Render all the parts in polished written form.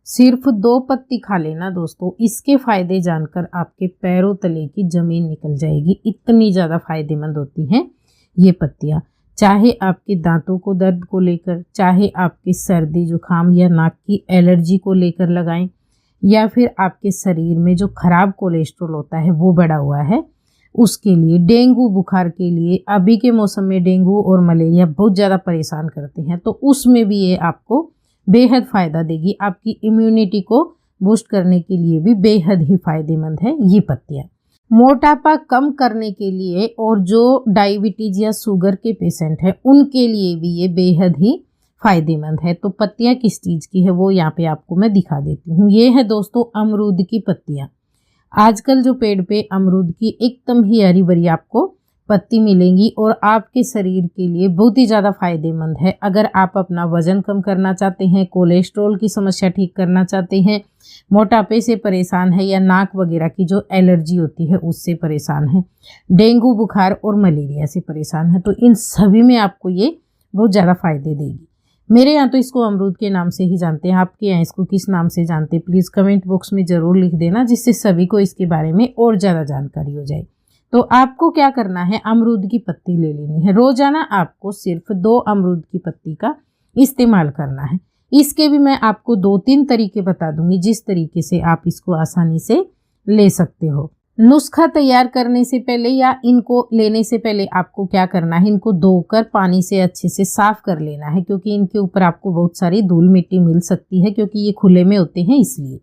सिर्फ 2 पत्ती खा लेना दोस्तों, इसके फ़ायदे जानकर आपके पैरों तले की ज़मीन निकल जाएगी। इतनी ज़्यादा फ़ायदेमंद होती हैं ये पत्तियाँ। चाहे आपके दांतों को दर्द को लेकर, चाहे आपके सर्दी जुकाम या नाक की एलर्जी को लेकर लगाएं, या फिर आपके शरीर में जो खराब कोलेस्ट्रॉल होता है वो बढ़ा हुआ है उसके लिए, डेंगू बुखार के लिए। अभी के मौसम में डेंगू और मलेरिया बहुत ज़्यादा परेशान करते हैं, तो उसमें भी ये आपको बेहद फ़ायदा देगी। आपकी इम्यूनिटी को बूस्ट करने के लिए भी बेहद ही फ़ायदेमंद है ये पत्तियाँ। मोटापा कम करने के लिए और जो डायबिटीज़ या शुगर के पेशेंट हैं उनके लिए भी ये बेहद ही फ़ायदेमंद है। तो पत्तियाँ किस चीज़ की है वो यहाँ पे आपको मैं दिखा देती हूँ। ये है दोस्तों अमरूद की पत्तियाँ। आजकल जो पेड़ पे अमरूद की एकदम ही हरी भरी आपको पत्ती मिलेंगी और आपके शरीर के लिए बहुत ही ज़्यादा फ़ायदेमंद है। अगर आप अपना वज़न कम करना चाहते हैं, कोलेस्ट्रॉल की समस्या ठीक करना चाहते हैं, मोटापे से परेशान है या नाक वगैरह की जो एलर्जी होती है उससे परेशान है, डेंगू बुखार और मलेरिया से परेशान है, तो इन सभी में आपको ये बहुत ज़्यादा फ़ायदे देगी। मेरे यहाँ तो इसको अमरूद के नाम से ही जानते हैं, आपके यहाँ इसको किस नाम से जानते हैं प्लीज़ कमेंट बॉक्स में ज़रूर लिख देना, जिससे सभी को इसके बारे में और ज़्यादा जानकारी हो जाए। तो आपको क्या करना है, अमरूद की पत्ती ले लेनी है। रोज़ाना आपको सिर्फ 2 अमरूद की पत्ती का इस्तेमाल करना है। इसके भी मैं आपको 2-3 तरीके बता दूंगी जिस तरीके से आप इसको आसानी से ले सकते हो। नुस्खा तैयार करने से पहले या इनको लेने से पहले आपको क्या करना है, इनको धोकर पानी से अच्छे से साफ कर लेना है, क्योंकि इनके ऊपर आपको बहुत सारी धूल मिट्टी मिल सकती है क्योंकि ये खुले में होते हैं इसलिए।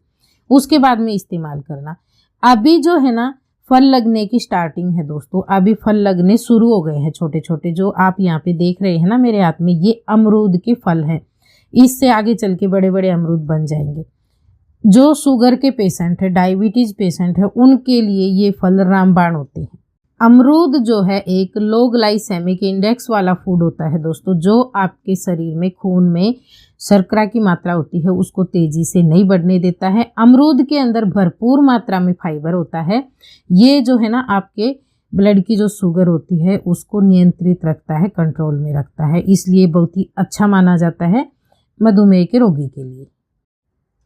उसके बाद में इस्तेमाल करना। अभी जो है ना फल लगने की स्टार्टिंग है दोस्तों, अभी फल लगने शुरू हो गए हैं छोटे छोटे, जो आप यहाँ पे देख रहे हैं ना मेरे हाथ में, ये अमरूद के फल हैं। इससे आगे चल के बड़े बड़े अमरूद बन जाएंगे। जो शुगर के पेशेंट है, डायबिटीज पेशेंट है, उनके लिए ये फल रामबाण होते हैं। अमरूद जो है एक लो ग्लाइसेमिक इंडेक्स वाला फूड होता है दोस्तों, जो आपके शरीर में खून में शर्करा की मात्रा होती है उसको तेजी से नहीं बढ़ने देता है। अमरूद के अंदर भरपूर मात्रा में फाइबर होता है। ये जो है ना आपके ब्लड की जो शुगर होती है उसको नियंत्रित रखता है, कंट्रोल में रखता है, इसलिए बहुत ही अच्छा माना जाता है मधुमेह के रोगी के लिए।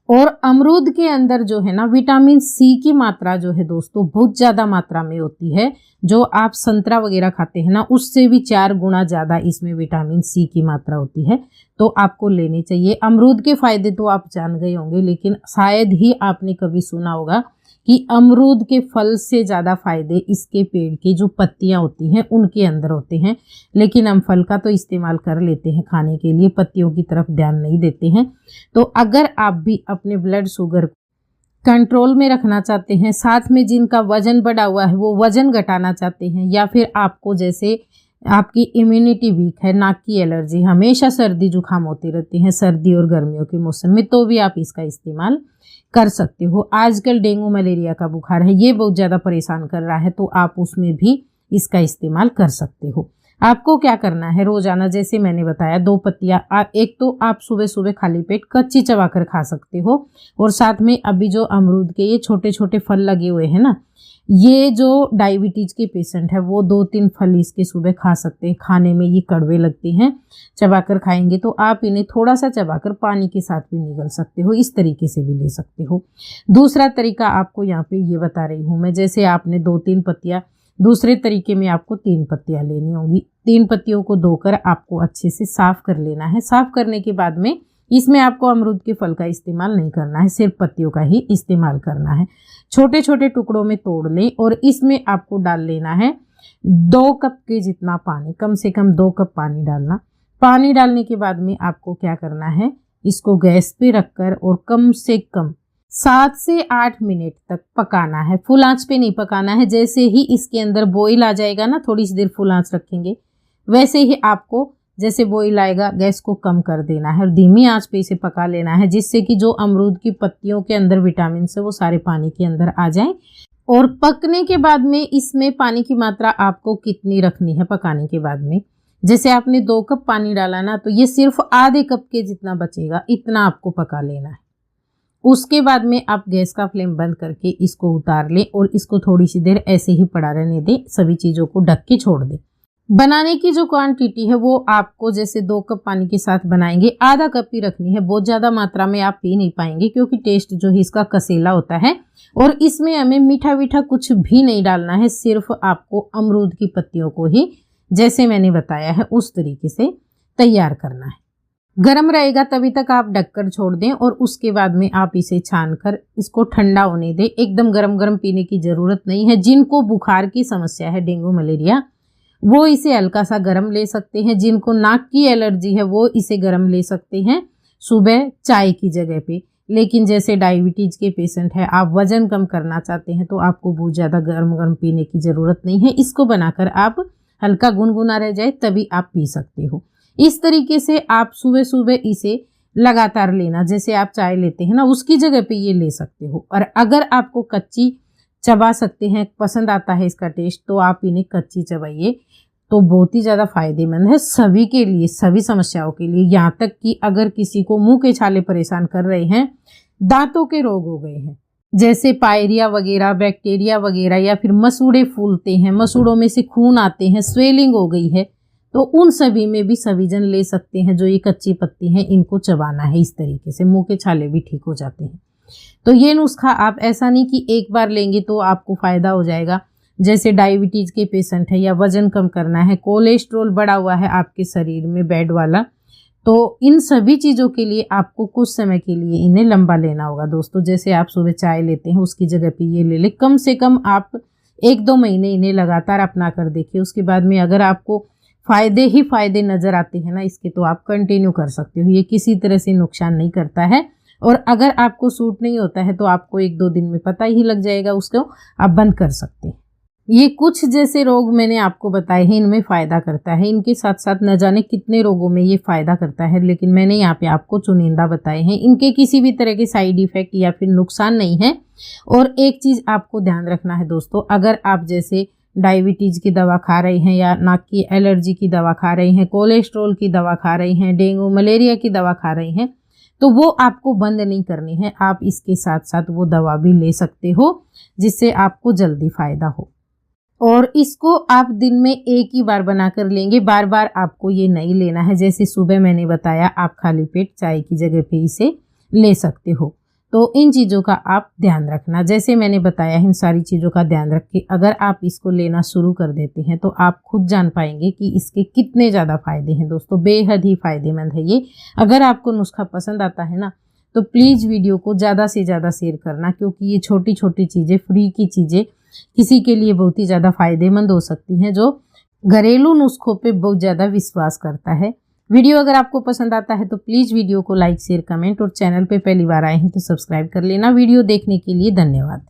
और अमरूद के अंदर जो है ना विटामिन सी की मात्रा जो है दोस्तों बहुत ज़्यादा मात्रा में होती है। जो आप संतरा वगैरह खाते हैं ना उससे भी 4 गुना ज़्यादा इसमें विटामिन सी की मात्रा होती है, तो आपको लेने चाहिए। अमरूद के फ़ायदे तो आप जान गए होंगे, लेकिन शायद ही आपने कभी सुना होगा कि अमरूद के फल से ज़्यादा फ़ायदे इसके पेड़ की जो पत्तियां होती हैं उनके अंदर होते हैं। लेकिन हम फल का तो इस्तेमाल कर लेते हैं खाने के लिए, पत्तियों की तरफ ध्यान नहीं देते हैं। तो अगर आप भी अपने ब्लड शुगर कंट्रोल में रखना चाहते हैं, साथ में जिनका वज़न बढ़ा हुआ है वो वज़न घटाना चाहते हैं, या फिर आपको जैसे आपकी इम्यूनिटी वीक है, नाक की एलर्जी, हमेशा सर्दी जुकाम होती रहती है सर्दी और गर्मियों के मौसम में, तो भी आप इसका इस्तेमाल कर सकते हो। आजकल डेंगू मलेरिया का बुखार है, ये बहुत ज़्यादा परेशान कर रहा है, तो आप उसमें भी इसका इस्तेमाल कर सकते हो। आपको क्या करना है, रोज़ाना जैसे मैंने बताया 2 पत्तियाँ, एक तो आप सुबह सुबह खाली पेट कच्ची चबाकर खा सकते हो, और साथ में अभी जो अमरूद के ये छोटे छोटे फल लगे हुए हैं ना, ये जो डायबिटीज के पेशेंट है वो 2-3 फल इसके सुबह खा सकते हैं। खाने में ये कड़वे लगते हैं, चबाकर खाएंगे तो आप इन्हें थोड़ा सा चबाकर पानी के साथ भी निगल सकते हो, इस तरीके से भी ले सकते हो। दूसरा तरीका आपको यहाँ पे ये बता रही हूँ मैं, जैसे आपने 2-3 पत्तियाँ, दूसरे तरीके में आपको 3 पत्तियाँ लेनी होंगी। 3 पत्तियों को धोकर आपको अच्छे से साफ कर लेना है। साफ करने के बाद में इसमें आपको अमरूद के फल का इस्तेमाल नहीं करना है, सिर्फ पत्तियों का ही इस्तेमाल करना है। छोटे छोटे टुकड़ों में तोड़ लें और इसमें आपको डाल लेना है 2 कप के जितना पानी, कम से कम 2 कप पानी डालना। पानी डालने के बाद में आपको क्या करना है, इसको गैस पे रखकर और कम से कम 7 से 8 मिनट तक पकाना है। फुल आंच पे नहीं पकाना है। जैसे ही इसके अंदर बॉईल आ जाएगा ना, थोड़ी सी देर फुल आंच रखेंगे, वैसे ही आपको जैसे बॉईल आएगा गैस को कम कर देना है और धीमी आंच पे इसे पका लेना है, जिससे कि जो अमरूद की पत्तियों के अंदर विटामिन है वो सारे पानी के अंदर आ जाएं। और पकने के बाद में इसमें पानी की मात्रा आपको कितनी रखनी है पकाने के बाद में, जैसे आपने 2 कप पानी डाला ना, तो ये सिर्फ आधे कप के जितना बचेगा, इतना आपको पका लेना है। उसके बाद में आप गैस का फ्लेम बंद करके इसको उतार लें और इसको थोड़ी सी देर ऐसे ही पड़ा रहने दें, सभी चीज़ों को ढक के छोड़ दें। बनाने की जो क्वांटिटी है वो आपको जैसे 2 कप पानी के साथ बनाएंगे आधा कप ही रखनी है। बहुत ज़्यादा मात्रा में आप पी नहीं पाएंगे क्योंकि टेस्ट जो है इसका कसेला होता है और इसमें हमें मीठा मीठा कुछ भी नहीं डालना है। सिर्फ आपको अमरूद की पत्तियों को ही जैसे मैंने बताया है उस तरीके से तैयार करना है। गरम रहेगा तभी तक आप ढककर छोड़ दें और उसके बाद में आप इसे छानकर इसको ठंडा होने दें। एकदम गरम गरम पीने की ज़रूरत नहीं है। जिनको बुखार की समस्या है, डेंगू मलेरिया, वो इसे हल्का सा गरम ले सकते हैं। जिनको नाक की एलर्जी है वो इसे गरम ले सकते हैं सुबह चाय की जगह पे। लेकिन जैसे डायबिटीज़ के पेशेंट है, आप वज़न कम करना चाहते हैं तो आपको बहुत ज़्यादा गर्म गर्म पीने की ज़रूरत नहीं है। इसको बनाकर आप हल्का गुनगुना रह जाए तभी आप पी सकते हो। इस तरीके से आप सुबह सुबह इसे लगातार लेना, जैसे आप चाय लेते हैं ना उसकी जगह पे ये ले सकते हो। और अगर आपको कच्ची चबा सकते हैं, पसंद आता है इसका टेस्ट, तो आप इन्हें कच्ची चबाइए तो बहुत ही ज़्यादा फायदेमंद है सभी के लिए, सभी समस्याओं के लिए। यहाँ तक कि अगर किसी को मुंह के छाले परेशान कर रहे हैं, दांतों के रोग हो गए हैं जैसे पायरिया वगैरह, बैक्टीरिया वगैरह, या फिर मसूड़े फूलते हैं, मसूड़ों में से खून आते हैं, स्वेलिंग हो गई है, तो उन सभी में भी सविजन ले सकते हैं। जो ये कच्ची पत्ती है इनको चबाना है इस तरीके से, मुंह के छाले भी ठीक हो जाते हैं। तो ये नुस्खा आप ऐसा नहीं कि एक बार लेंगे तो आपको फ़ायदा हो जाएगा। जैसे डायबिटीज़ के पेशेंट है या वज़न कम करना है, कोलेस्ट्रॉल बढ़ा हुआ है आपके शरीर में बैड वाला, तो इन सभी चीज़ों के लिए आपको कुछ समय के लिए इन्हें लंबा लेना होगा दोस्तों। जैसे आप सुबह चाय लेते हैं उसकी जगह पे ये ले लें। कम से कम आप 1-2 महीने इन्हें लगातार अपना कर देखिए। उसके बाद में अगर आपको फ़ायदे ही फ़ायदे नज़र आते हैं ना इसके, तो आप कंटिन्यू कर सकते हो। ये किसी तरह से नुकसान नहीं करता है और अगर आपको सूट नहीं होता है तो आपको 1-2 दिन में पता ही लग जाएगा, उसको आप बंद कर सकते हैं। ये कुछ जैसे रोग मैंने आपको बताए हैं, इनमें फ़ायदा करता है। इनके साथ साथ न जाने कितने रोगों में ये फ़ायदा करता है, लेकिन मैंने यहाँ पे आपको चुनिंदा बताए हैं। इनके किसी भी तरह के साइड इफ़ेक्ट या फिर नुकसान नहीं है। और एक चीज़ आपको ध्यान रखना है दोस्तों, अगर आप जैसे डायबिटीज़ की दवा खा रहे हैं या नाक की एलर्जी की दवा खा रहे हैं, कोलेस्ट्रॉल की दवा खा रहे हैं, डेंगू मलेरिया की दवा खा रहे हैं, तो वो आपको बंद नहीं करनी है। आप इसके साथ साथ वो दवा भी ले सकते हो जिससे आपको जल्दी फ़ायदा हो। और इसको आप दिन में एक ही बार बनाकर लेंगे, बार बार आपको ये नहीं लेना है। जैसे सुबह मैंने बताया, आप खाली पेट चाय की जगह पे इसे ले सकते हो। तो इन चीज़ों का आप ध्यान रखना। जैसे मैंने बताया, इन सारी चीज़ों का ध्यान रख के अगर आप इसको लेना शुरू कर देते हैं तो आप खुद जान पाएंगे कि इसके कितने ज़्यादा फ़ायदे हैं दोस्तों। बेहद ही फ़ायदेमंद है ये। अगर आपको नुस्खा पसंद आता है ना तो प्लीज़ वीडियो को ज़्यादा से ज़्यादा शेयर करना, क्योंकि ये छोटी छोटी चीज़ें, फ्री की चीज़ें किसी के लिए बहुत ही ज़्यादा फायदेमंद हो सकती हैं जो घरेलू नुस्खों पे बहुत ज़्यादा विश्वास करता है। वीडियो अगर आपको पसंद आता है तो प्लीज़ वीडियो को लाइक, शेयर, कमेंट और चैनल पे पहली बार आए हैं तो सब्सक्राइब कर लेना। वीडियो देखने के लिए धन्यवाद।